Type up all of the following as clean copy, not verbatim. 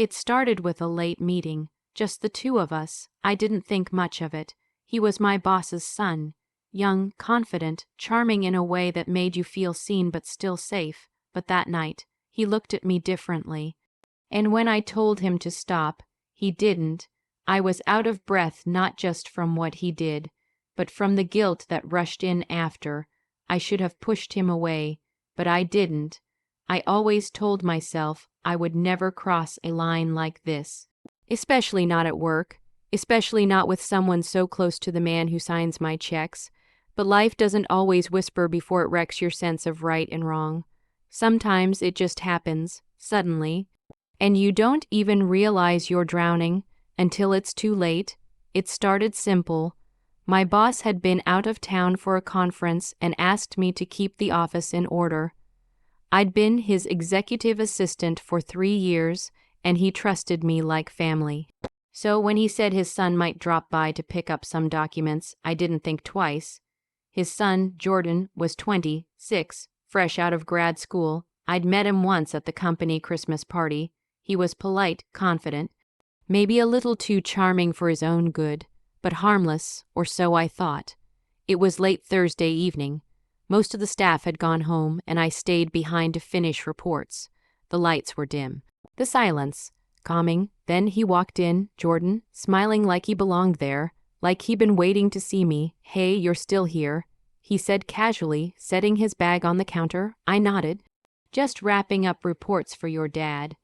It started with a late meeting, just the two of us. I didn't think much of it. He was my boss's son. Young, confident, charming in a way that made you feel seen but still safe. But that night, he looked at me differently. And when I told him to stop, he didn't. I was out of breath not just from what he did, but from the guilt that rushed in after. I should have pushed him away, but I didn't. I always told myself I would never cross a line like this. Especially not at work. Especially not with someone so close to the man who signs my checks. But life doesn't always whisper before it wrecks your sense of right and wrong. Sometimes it just happens, suddenly, and you don't even realize you're drowning until it's too late. It started simple. My boss had been out of town for a conference and asked me to keep the office in order. I'd been his executive assistant for 3 years, and he trusted me like family. So when he said his son might drop by to pick up some documents, I didn't think twice. His son, Jordan, was 26, fresh out of grad school. I'd met him once at the company Christmas party. He was polite, confident, maybe a little too charming for his own good, but harmless, or so I thought. It was late Thursday evening. Most of the staff had gone home, and I stayed behind to finish reports. The lights were dim. The silence, calming. Then he walked in, Jordan, smiling like he belonged there, like he'd been waiting to see me. "Hey, you're still here," he said casually, setting his bag on the counter. I nodded. "Just wrapping up reports for your dad."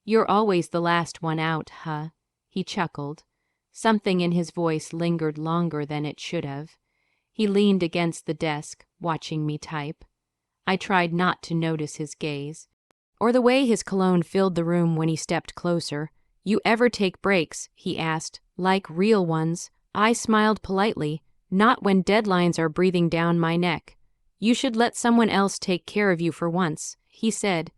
"You're always the last one out, huh?" He chuckled. Something in his voice lingered longer than it should have. He leaned against the desk, watching me type. I tried not to notice his gaze, or the way his cologne filled the room when he stepped closer. "You ever take breaks?" he asked. "Like real ones?" I smiled politely. "Not when deadlines are breathing down my neck." "You should let someone else take care of you for once," he said.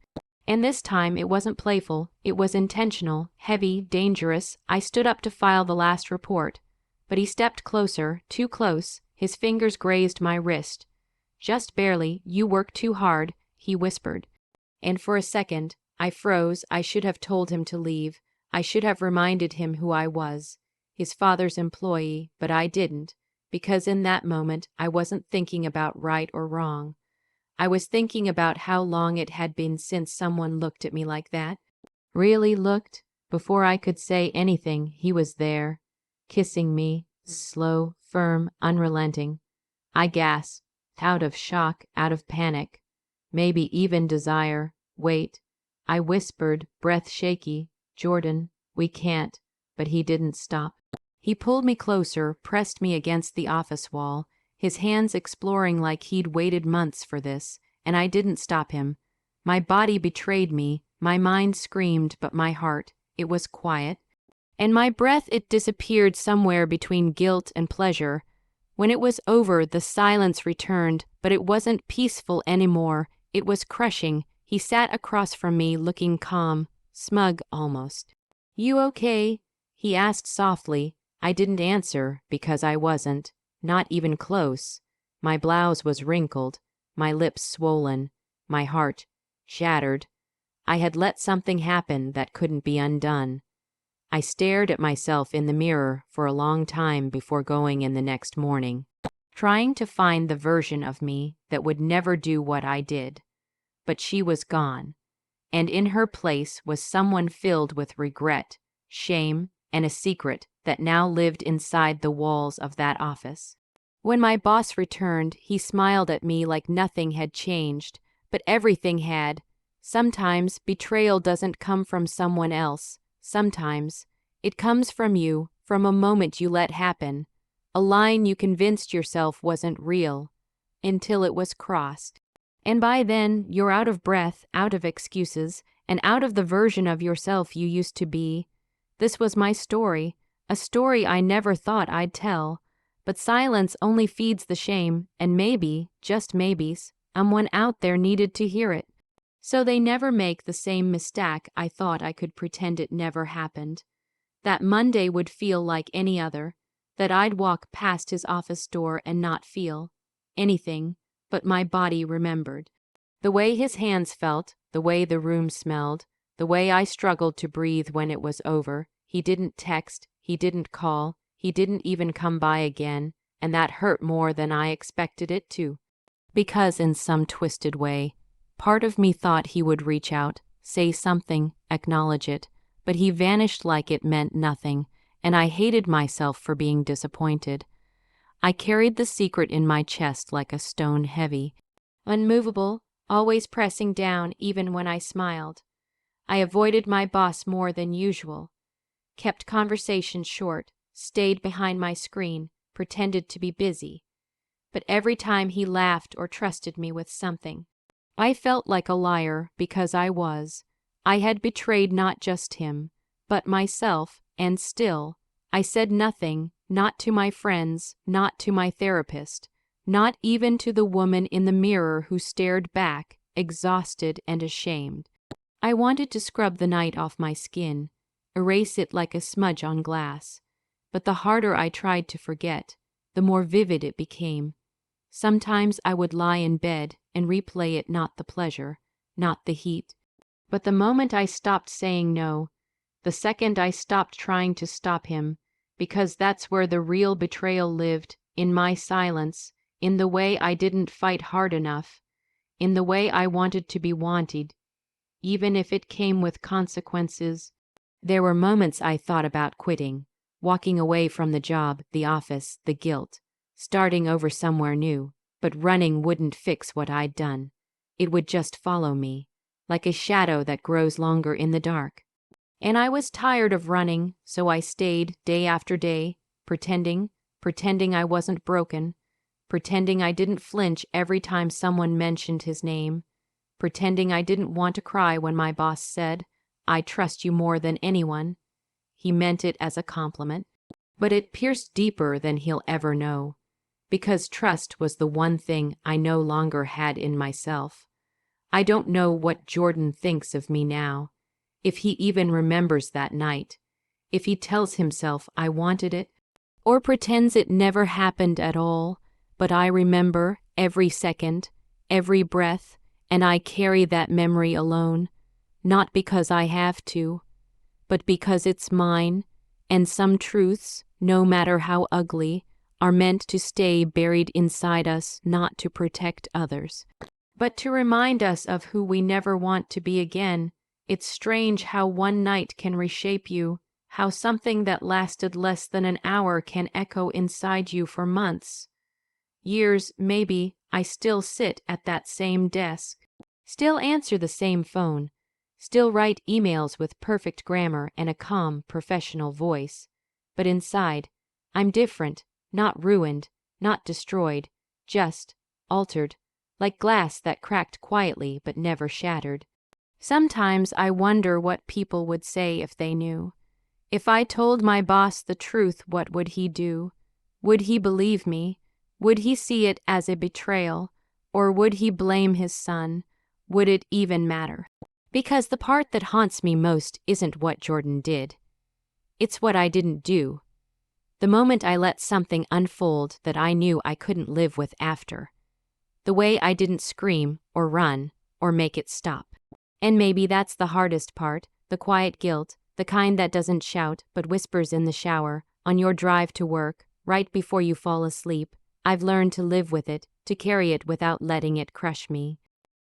And this time it wasn't playful, it was intentional, heavy, dangerous. I stood up to file the last report, but he stepped closer, too close. His fingers grazed my wrist. "Just barely, you work too hard," he whispered. And for a second, I froze. I should have told him to leave. I should have reminded him who I was, his father's employee, but I didn't, because in that moment I wasn't thinking about right or wrong. I was thinking about how long it had been since someone looked at me like that. Really looked. Before I could say anything, he was there, kissing me, slow, firm, unrelenting. I gasped, out of shock, out of panic, maybe even desire. "Wait," I whispered, breath shaky. "Jordan, we can't." But he didn't stop. He pulled me closer, pressed me against the office wall, his hands exploring like he'd waited months for this, and I didn't stop him. My body betrayed me, my mind screamed, but my heart, it was quiet. And my breath, it disappeared somewhere between guilt and pleasure. When it was over, the silence returned, but it wasn't peaceful anymore. It was crushing. He sat across from me, looking calm, smug almost. "You okay?" he asked softly. I didn't answer, because I wasn't. Not even close. My blouse was wrinkled, my lips swollen, my heart shattered. I had let something happen that couldn't be undone. I stared at myself in the mirror for a long time before going in the next morning, trying to find the version of me that would never do what I did. But she was gone, and in her place was someone filled with regret, shame, and a secret that now lived inside the walls of that office. When my boss returned, he smiled at me like nothing had changed, but everything had. Sometimes betrayal doesn't come from someone else. Sometimes it comes from you, from a moment you let happen, a line you convinced yourself wasn't real, until it was crossed. And by then, you're out of breath, out of excuses, and out of the version of yourself you used to be. This was my story, a story I never thought I'd tell. But silence only feeds the shame, and maybe, just maybe, someone out there needed to hear it. So they never make the same mistake. I thought I could pretend it never happened. That Monday would feel like any other, that I'd walk past his office door and not feel anything, but my body remembered. The way his hands felt, the way the room smelled, The way I struggled to breathe when it was over. He didn't text, he didn't call, he didn't even come by again, and that hurt more than I expected it to. Because in some twisted way, part of me thought he would reach out, say something, acknowledge it, but he vanished like it meant nothing, and I hated myself for being disappointed. I carried the secret in my chest like a stone heavy, unmovable, always pressing down even when I smiled. I avoided my boss more than usual, kept conversations short, stayed behind my screen, pretended to be busy. But every time he laughed or trusted me with something, I felt like a liar because I was. I had betrayed not just him, but myself, and still, I said nothing, not to my friends, not to my therapist, not even to the woman in the mirror who stared back, exhausted and ashamed. I wanted to scrub the night off my skin, erase it like a smudge on glass, but the harder I tried to forget, the more vivid it became. Sometimes I would lie in bed and replay it, not the pleasure, not the heat, but the moment I stopped saying no, the second I stopped trying to stop him, because that's where the real betrayal lived, in my silence, in the way I didn't fight hard enough, in the way I wanted to be wanted, even if it came with consequences. There were moments I thought about quitting, walking away from the job, the office, the guilt, starting over somewhere new, but running wouldn't fix what I'd done. It would just follow me, like a shadow that grows longer in the dark. And I was tired of running, so I stayed day after day, pretending I wasn't broken, pretending I didn't flinch every time someone mentioned his name, pretending I didn't want to cry when my boss said, "I trust you more than anyone." He meant it as a compliment, but it pierced deeper than he'll ever know, because trust was the one thing I no longer had in myself. I don't know what Jordan thinks of me now, if he even remembers that night, if he tells himself I wanted it, or pretends it never happened at all, but I remember every second, every breath, and I carry that memory alone, not because I have to, but because it's mine, and some truths, no matter how ugly, are meant to stay buried inside us, not to protect others, but to remind us of who we never want to be again. It's strange how one night can reshape you, how something that lasted less than an hour can echo inside you for months. Years, maybe. I still sit at that same desk, still answer the same phone, still write emails with perfect grammar and a calm, professional voice. But inside, I'm different, not ruined, not destroyed, just altered, like glass that cracked quietly but never shattered. Sometimes I wonder what people would say if they knew. If I told my boss the truth, what would he do? Would he believe me? Would he see it as a betrayal? Or would he blame his son? Would it even matter? Because the part that haunts me most isn't what Jordan did. It's what I didn't do. The moment I let something unfold that I knew I couldn't live with after. The way I didn't scream or run or make it stop. And maybe that's the hardest part, the quiet guilt, the kind that doesn't shout but whispers in the shower, on your drive to work, right before you fall asleep. I've learned to live with it, to carry it without letting it crush me.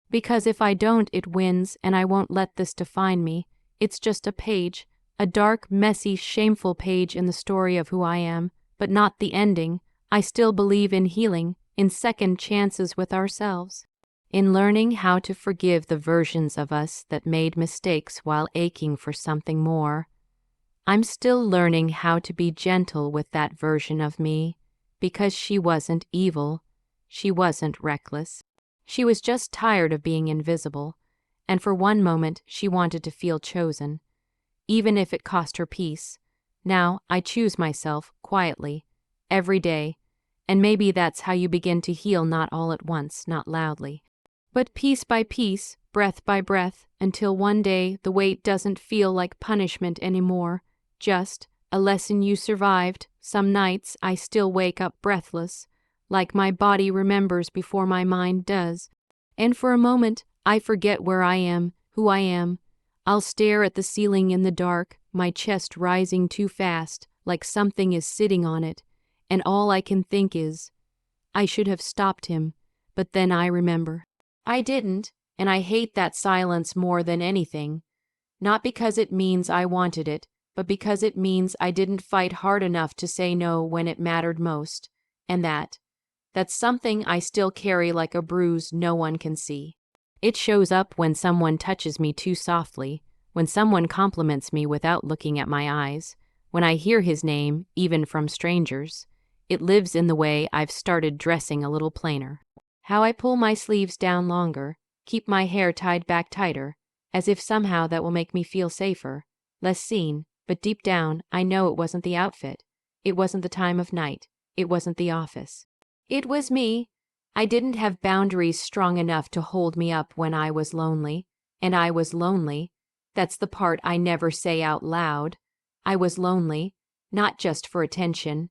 Because if I don't, it wins, and I won't let this define me. It's just a page, a dark, messy, shameful page in the story of who I am, but not the ending. I still believe in healing, in second chances with ourselves, in learning how to forgive the versions of us that made mistakes while aching for something more. I'm still learning how to be gentle with that version of me, because she wasn't evil, she wasn't reckless. She was just tired of being invisible, and for one moment she wanted to feel chosen, even if it cost her peace. Now I choose myself, quietly, every day, and maybe that's how you begin to heal, not all at once, not loudly, but piece by piece, breath by breath, until one day the weight doesn't feel like punishment anymore, just a lesson you survived. Some nights I still wake up breathless, like my body remembers before my mind does, and for a moment I forget where I am, who I am. I'll stare at the ceiling in the dark, my chest rising too fast, like something is sitting on it, and all I can think is, I should have stopped him, but then I remember. I didn't, and I hate that silence more than anything. Not because it means I wanted it, but because it means I didn't fight hard enough to say no when it mattered most, and that's something I still carry like a bruise no one can see. It shows up when someone touches me too softly, when someone compliments me without looking at my eyes, when I hear his name, even from strangers. It lives in the way I've started dressing a little plainer. How I pull my sleeves down longer, keep my hair tied back tighter, as if somehow that will make me feel safer, less seen, but deep down I know it wasn't the outfit. It wasn't the time of night. It wasn't the office. It was me. I didn't have boundaries strong enough to hold me up when I was lonely, and I was lonely. That's the part I never say out loud. I was lonely, not just for attention,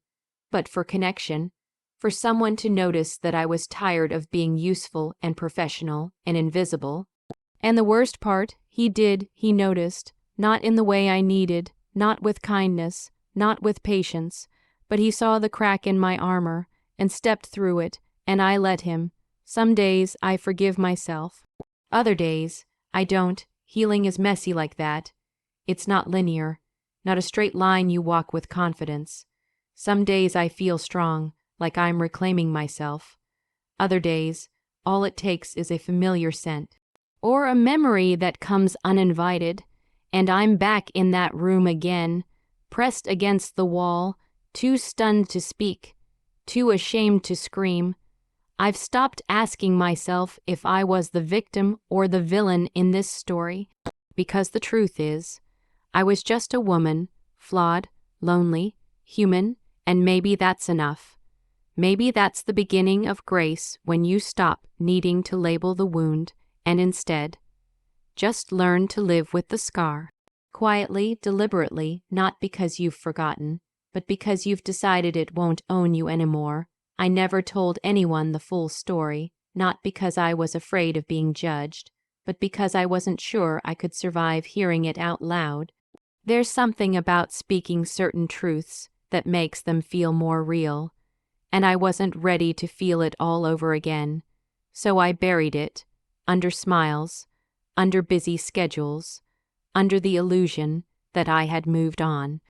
but for connection, for someone to notice that I was tired of being useful and professional and invisible. And the worst part, he noticed, not in the way I needed, not with kindness, not with patience, but he saw the crack in my armor and stepped through it, and I let him. Some days I forgive myself. Other days, I don't. Healing is messy like that. It's not linear, not a straight line you walk with confidence. Some days I feel strong, like I'm reclaiming myself. Other days, all it takes is a familiar scent, or a memory that comes uninvited, and I'm back in that room again, pressed against the wall, too stunned to speak, too ashamed to scream. I've stopped asking myself if I was the victim or the villain in this story, because the truth is, I was just a woman, flawed, lonely, human, and maybe that's enough. Maybe that's the beginning of grace when you stop needing to label the wound and instead just learn to live with the scar. Quietly, deliberately, not because you've forgotten, but because you've decided it won't own you anymore. I never told anyone the full story, not because I was afraid of being judged, but because I wasn't sure I could survive hearing it out loud. There's something about speaking certain truths that makes them feel more real, and I wasn't ready to feel it all over again, so I buried it, under smiles, under busy schedules, under the illusion that I had moved on.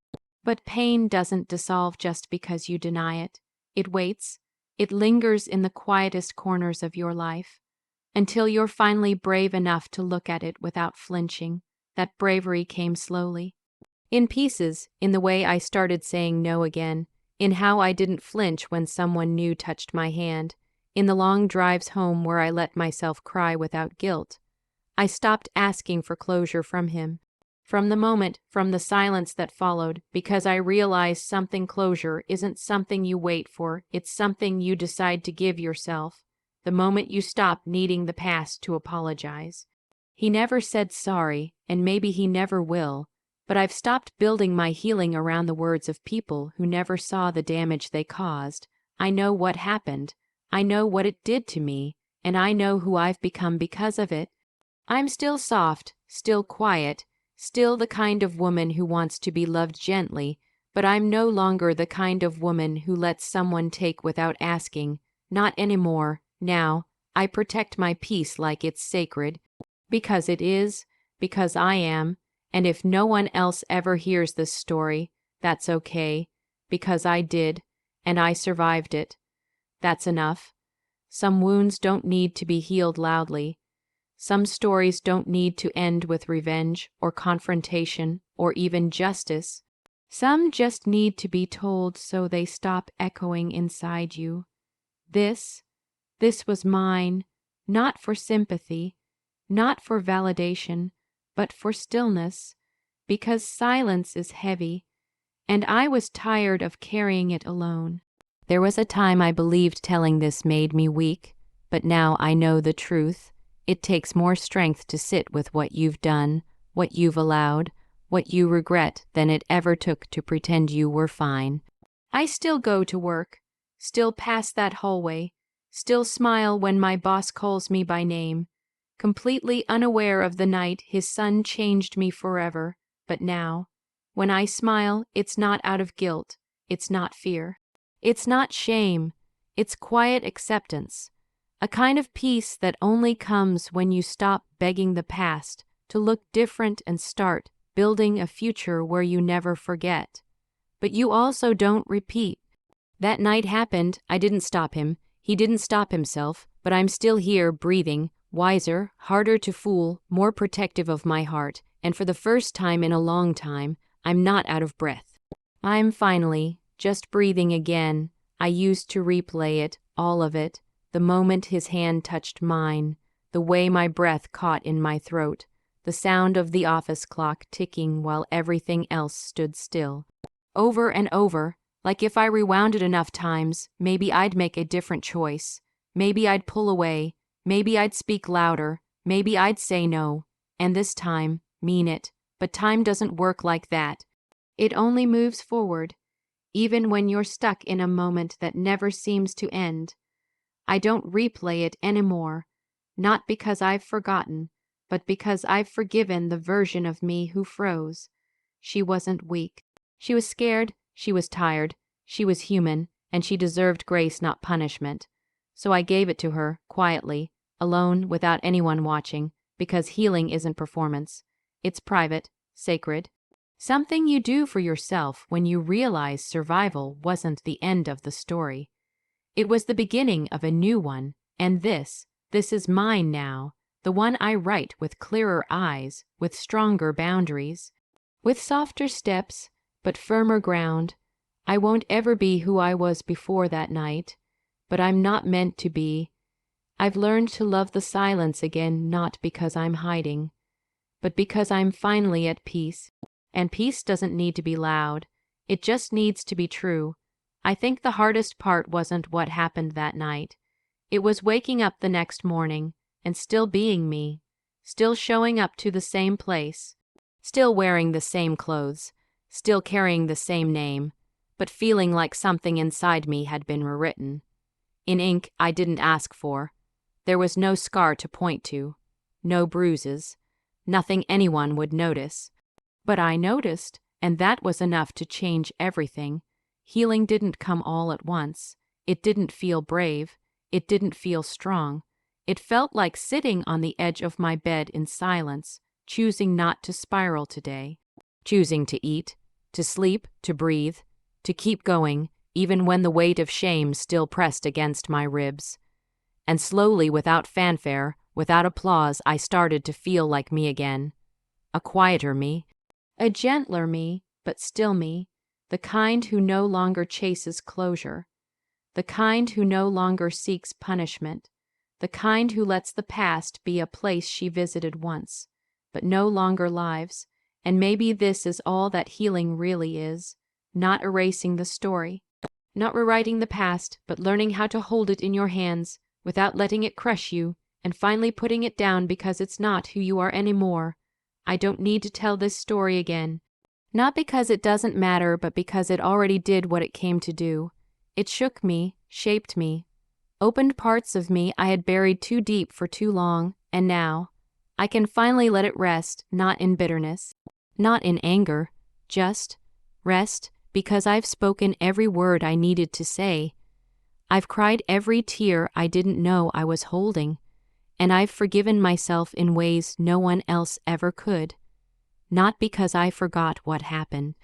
But pain doesn't dissolve just because you deny it. It waits. It lingers in the quietest corners of your life, until you're finally brave enough to look at it without flinching. That bravery came slowly. In pieces, in the way I started saying no again, in how I didn't flinch when someone new touched my hand, in the long drives home where I let myself cry without guilt. I stopped asking for closure from him. From the moment, from the silence that followed, because I realized something closure isn't something you wait for, it's something you decide to give yourself, the moment you stop needing the past to apologize. He never said sorry, and maybe he never will, but I've stopped building my healing around the words of people who never saw the damage they caused. I know what happened, I know what it did to me, and I know who I've become because of it. I'm still soft, still quiet, still the kind of woman who wants to be loved gently, but I'm no longer the kind of woman who lets someone take without asking. Not anymore. Now, I protect my peace like it's sacred, because it is, because I am, and if no one else ever hears this story, that's okay, because I did, and I survived it. That's enough. Some wounds don't need to be healed loudly. Some stories don't need to end with revenge or confrontation or even justice. Some just need to be told so they stop echoing inside you. This was mine, not for sympathy, not for validation, but for stillness, because silence is heavy, and I was tired of carrying it alone. There was a time I believed telling this made me weak, but now I know the truth. It takes more strength to sit with what you've done, what you've allowed, what you regret than it ever took to pretend you were fine. I still go to work, still pass that hallway, still smile when my boss calls me by name, Completely unaware of the night his son changed me forever, but now, when I smile, it's not out of guilt, it's not fear. It's not shame, it's quiet acceptance. A kind of peace that only comes when you stop begging the past to look different and start building a future where you never forget. But you also don't repeat. That night happened, I didn't stop him, he didn't stop himself, but I'm still here, breathing, wiser, harder to fool, more protective of my heart, and for the first time in a long time, I'm not out of breath. I'm finally just breathing again. I used to replay it, all of it, the moment his hand touched mine, the way my breath caught in my throat, the sound of the office clock ticking while everything else stood still. Over and over, like if I rewound it enough times, maybe I'd make a different choice. Maybe I'd pull away, maybe I'd speak louder, maybe I'd say no, and this time, mean it. But time doesn't work like that. It only moves forward, even when you're stuck in a moment that never seems to end. I don't replay it anymore, not because I've forgotten, but because I've forgiven the version of me who froze. She wasn't weak. She was scared, she was tired, she was human, and she deserved grace, not punishment. So I gave it to her, quietly, alone, without anyone watching, because healing isn't performance. It's private, sacred. Something you do for yourself when you realize survival wasn't the end of the story. It was the beginning of a new one, and this is mine now, the one I write with clearer eyes, with stronger boundaries, with softer steps, but firmer ground. I won't ever be who I was before that night, but I'm not meant to be. I've learned to love the silence again, not because I'm hiding, but because I'm finally at peace. And peace doesn't need to be loud. It just needs to be true. I think the hardest part wasn't what happened that night. It was waking up the next morning and still being me, still showing up to the same place, still wearing the same clothes, still carrying the same name, but feeling like something inside me had been rewritten. In ink I didn't ask for. There was no scar to point to, no bruises, nothing anyone would notice. But I noticed, and that was enough to change everything. Healing didn't come all at once. It didn't feel brave. It didn't feel strong. It felt like sitting on the edge of my bed in silence, choosing not to spiral today, choosing to eat, to sleep, to breathe, to keep going, even when the weight of shame still pressed against my ribs. And slowly, without fanfare, without applause, I started to feel like me again. A quieter me. A gentler me, but still me, the kind who no longer chases closure, the kind who no longer seeks punishment, the kind who lets the past be a place she visited once, but no longer lives. And maybe this is all that healing really is, not erasing the story, not rewriting the past, but learning how to hold it in your hands without letting it crush you, and finally putting it down because it's not who you are anymore. I don't need to tell this story again. Not because it doesn't matter, but because it already did what it came to do. It shook me, shaped me, opened parts of me I had buried too deep for too long, and now I can finally let it rest, not in bitterness, not in anger, just rest because I've spoken every word I needed to say. I've cried every tear I didn't know I was holding. And I've forgiven myself in ways no one else ever could. Not because I forgot what happened,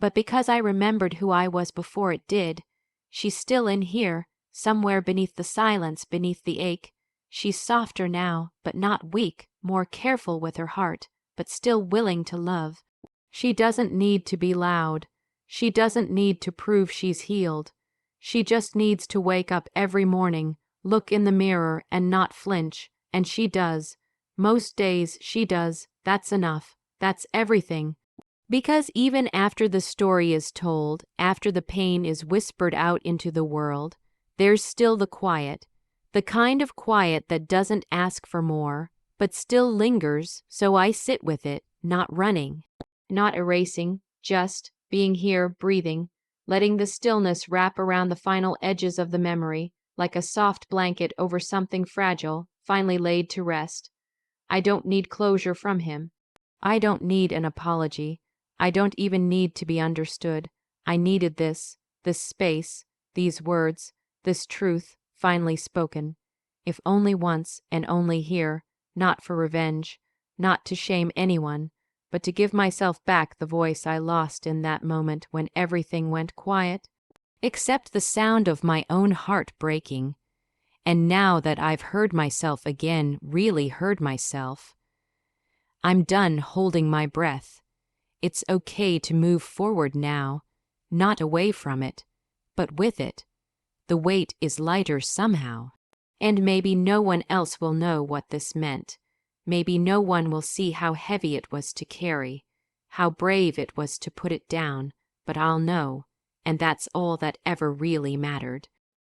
but because I remembered who I was before it did. She's still in here, somewhere beneath the silence, beneath the ache. She's softer now, but not weak, more careful with her heart, but still willing to love. She doesn't need to be loud. She doesn't need to prove she's healed. She just needs to wake up every morning, look in the mirror, and not flinch. And she does. Most days she does. That's enough. That's everything. Because even after the story is told, after the pain is whispered out into the world, there's still the quiet. The kind of quiet that doesn't ask for more, but still lingers, so I sit with it, not running, not erasing, just being here, breathing, letting the stillness wrap around the final edges of the memory, like a soft blanket over something fragile, finally laid to rest. I don't need closure from him. I don't need an apology. I don't even need to be understood. I needed this space, these words, this truth, finally spoken. If only once, and only here, not for revenge, not to shame anyone, but to give myself back the voice I lost in that moment when everything went quiet, except the sound of my own heart breaking. And now that I've heard myself again, really heard myself, I'm done holding my breath. It's okay to move forward now, not away from it, but with it. The weight is lighter somehow. And maybe no one else will know what this meant. Maybe no one will see how heavy it was to carry, how brave it was to put it down, but I'll know, and that's all that ever really mattered.